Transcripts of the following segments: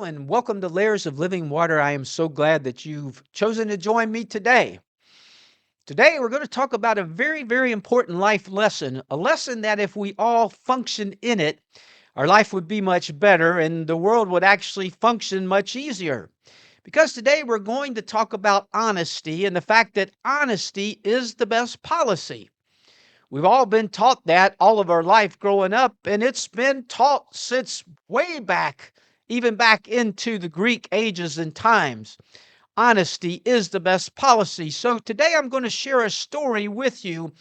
and welcome to Layers of Living Water. I am so glad that you've chosen to join me today. Today, we're going to talk about a very, very important life lesson, a lesson that if we all function in it, our life would be much better and the world would actually function much easier. Because today, we're going to talk about honesty and the fact that honesty is the best policy. We've all been taught that all of our life growing up, and it's been taught since way back, even back into the Greek ages and times. Honesty is the best policy. So today I'm going to share a story with you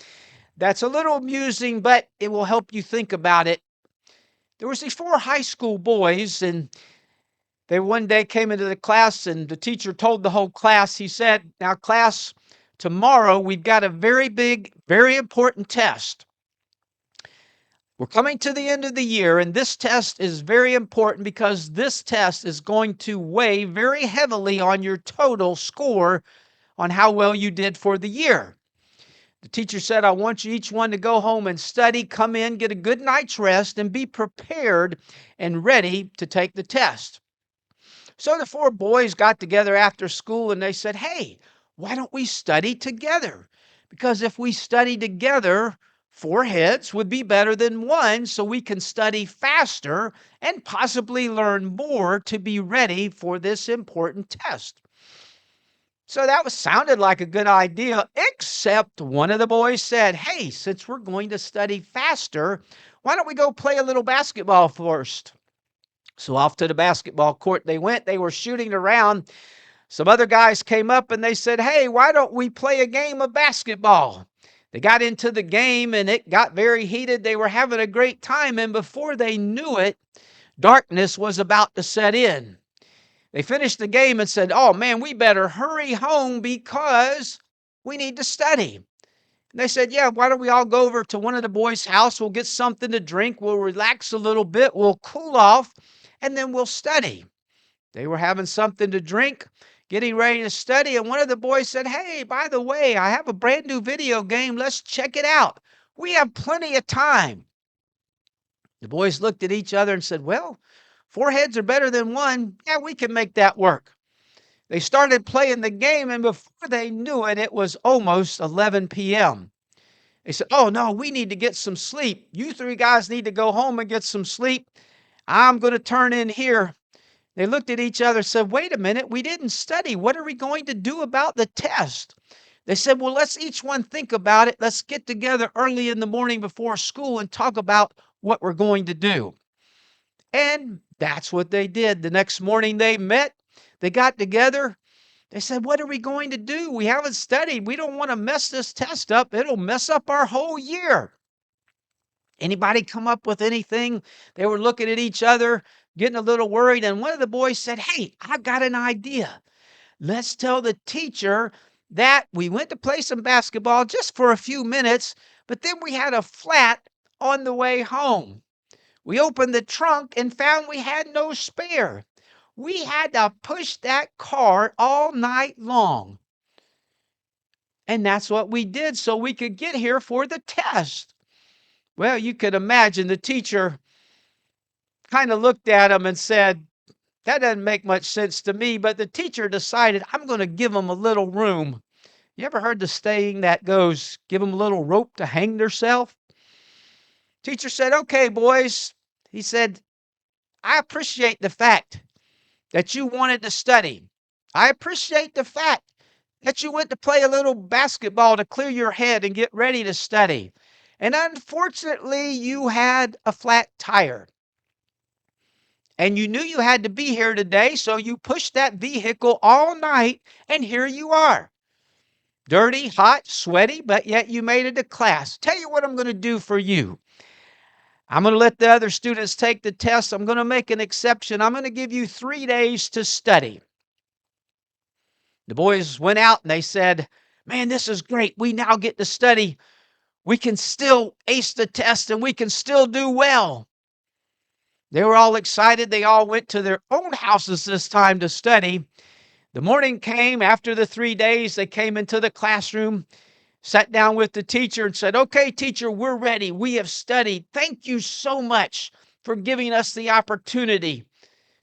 that's a little amusing, but it will help you think about it. There was these four high school boys, and they one day came into the class, and the teacher told the whole class, he said, "Now, class, tomorrow we've got a very big, very important test. We're coming to the end of the year, and this test is very important because this test is going to weigh very heavily on your total score on how well you did for the year." The teacher said, "I want you each one to go home and study, come in, get a good night's rest, and be prepared and ready to take the test." So the four boys got together after school and they said, "Hey, why don't we study together? Because if we study together, four heads would be better than one, so we can study faster and possibly learn more to be ready for this important test." So that was sounded like a good idea, except one of the boys said, "Hey, since we're going to study faster, why don't we go play a little basketball first?" So off to the basketball court they went. They were shooting around. Some other guys came up and they said, "Hey, why don't we play a game of basketball?" They got into the game and it got very heated. They were having a great time. And before they knew it, darkness was about to set in. They finished the game and said, "Oh man, we better hurry home because we need to study." And they said, "Yeah, why don't we all go over to one of the boys' house? We'll get something to drink. We'll relax a little bit. We'll cool off and then we'll study." They were having something to drink, getting ready to study, and one of the boys said, "Hey, by the way, I have a brand new video game. Let's check it out. We have plenty of time." The boys looked at each other and said, "Well, four heads are better than one. Yeah, we can make that work." They started playing the game, and before they knew it, it was almost 11 p.m. They said, "Oh no, we need to get some sleep. You three guys need to go home and get some sleep. I'm going to turn in here." They looked at each other and said, "Wait a minute, we didn't study. What are we going to do about the test?" They said, "Well, let's each one think about it. Let's get together early in the morning before school and talk about what we're going to do." And that's what they did. The next morning they met, they got together. They said, "What are we going to do? We haven't studied. We don't want to mess this test up. It'll mess up our whole year." Anybody come up with anything? They were looking at each other, getting a little worried, and one of the boys said, "Hey, I've got an idea. Let's tell the teacher that we went to play some basketball just for a few minutes, but then we had a flat on the way home. We opened the trunk and found we had no spare. We had to push that cart all night long. And that's what we did so we could get here for the test." Well, you could imagine the teacher kind of looked at him and said, "That doesn't make much sense to me," but the teacher decided, "I'm going to give them a little room." You ever heard the saying that goes, "Give them a little rope to hang theirself"? Teacher said, "Okay, boys." He said, "I appreciate the fact that you wanted to study. I appreciate the fact that you went to play a little basketball to clear your head and get ready to study. And unfortunately, you had a flat tire. And you knew you had to be here today, so you pushed that vehicle all night, and here you are. Dirty, hot, sweaty, but yet you made it to class. Tell you what I'm going to do for you. I'm going to let the other students take the test. I'm going to make an exception. I'm going to give you 3 days to study." The boys went out and they said, "Man, this is great. We now get to study. We can still ace the test and we can still do well." They were all excited. They all went to their own houses this time to study. The morning came after the 3 days. They came into the classroom, sat down with the teacher and said, "Okay, teacher, we're ready. We have studied. Thank you so much for giving us the opportunity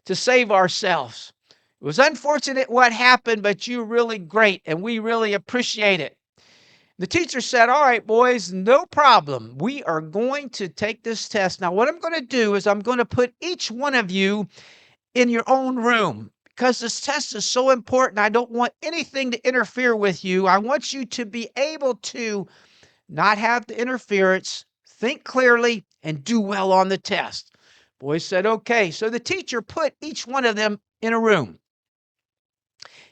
to save ourselves. It was unfortunate what happened, but you're really great, and we really appreciate it. The teacher said, all right, boys, no problem. We are going to take this test. Now, what I'm going to do is I'm going to put each one of you in your own room because this test is so important. I don't want anything to interfere with you. I want you to be able to not have the interference, think clearly, and do well on the test. Boys said, okay. So the teacher put each one of them in a room.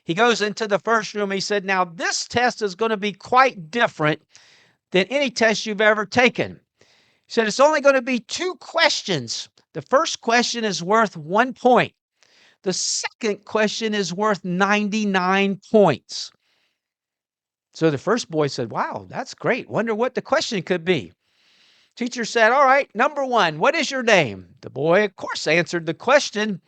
He goes into the first room. He said, now this test is going to be quite different than any test you've ever taken. He said, it's only going to be 2 questions. The first question is worth 1 point. The second question is worth 99 points. So the first boy said, wow, that's great. Wonder what the question could be. Teacher said, all right, number 1, what is your name? The boy, of course, answered the question.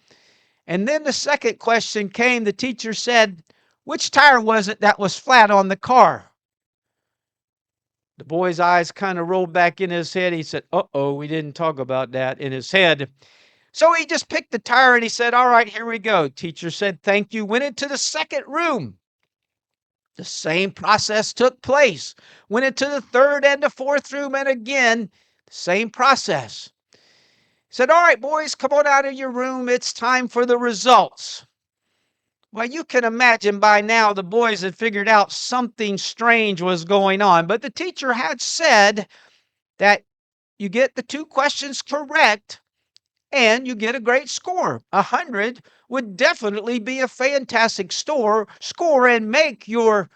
And then the second question came. The teacher said, which tire was it that was flat on the car? The boy's eyes kind of rolled back in his head. He said, uh-oh, we didn't talk about that in his head. So he just picked the tire and he said, all right, here we go. Teacher said, thank you. Went into the second room. The same process took place. Went into the third and the fourth room, and again, the same process. Said, all right, boys, come on out of your room. It's time for the results. Well, you can imagine by now the boys had figured out something strange was going on. But the teacher had said that you get the 2 questions correct and you get a great score. 100 would definitely be a fantastic score and make your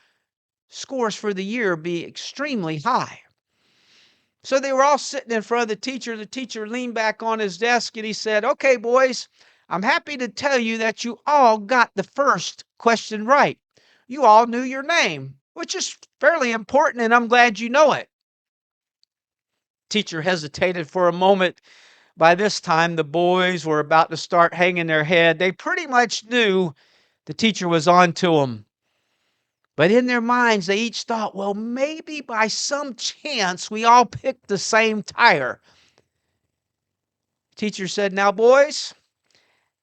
scores for the year be extremely high. So they were all sitting in front of the teacher. The teacher leaned back on his desk and he said, okay, boys, I'm happy to tell you that you all got the first question right. You all knew your name, which is fairly important, and I'm glad you know it. Teacher hesitated for a moment. By this time, the boys were about to start hanging their head. They pretty much knew the teacher was on to them. But in their minds, they each thought, well, maybe by some chance we all picked the same tire. Teacher said, now, boys,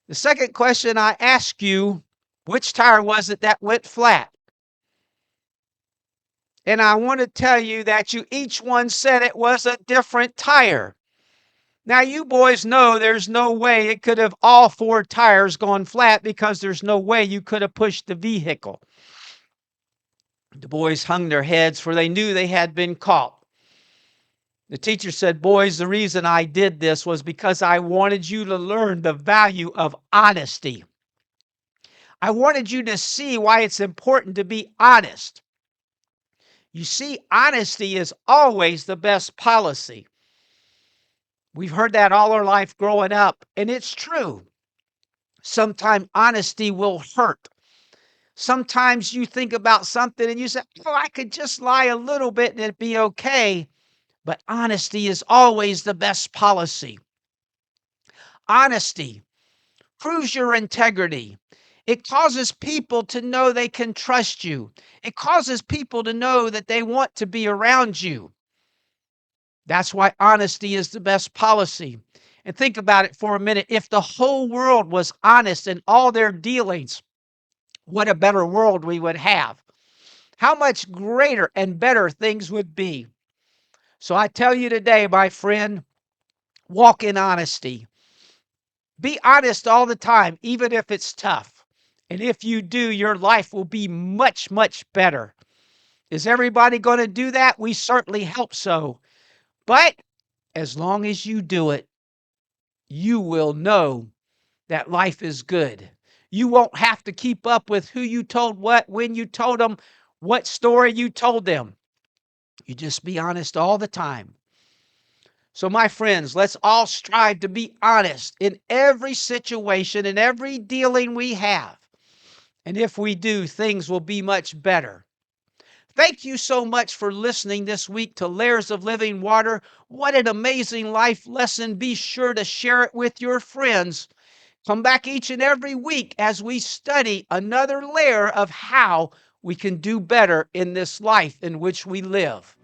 the second question I ask you, which tire was it that went flat? And I want to tell you that you each one said it was a different tire. Now, you boys know there's no way it could have all 4 tires gone flat because there's no way you could have pushed the vehicle. The boys hung their heads, for they knew they had been caught. The teacher said, boys, the reason I did this was because I wanted you to learn the value of honesty. I wanted you to see why it's important to be honest. You see, honesty is always the best policy. We've heard that all our life growing up, and it's true. Sometimes honesty will hurt. Sometimes you think about something and you say, oh, I could just lie a little bit and it'd be okay. But honesty is always the best policy. Honesty proves your integrity. It causes people to know they can trust you. It causes people to know that they want to be around you. That's why honesty is the best policy. And think about it for a minute. If the whole world was honest in all their dealings, what a better world we would have. How much greater and better things would be. So I tell you today, my friend, walk in honesty. Be honest all the time, even if it's tough. And if you do, your life will be much, much better. Is everybody going to do that? We certainly hope so. But as long as you do it, you will know that life is good. You won't have to keep up with who you told what, when you told them, what story you told them. You just be honest all the time. So my friends, let's all strive to be honest in every situation, in every dealing we have. And if we do, things will be much better. Thank you so much for listening this week to Layers of Living Water. What an amazing life lesson. Be sure to share it with your friends. Come back each and every week as we study another layer of how we can do better in this life in which we live.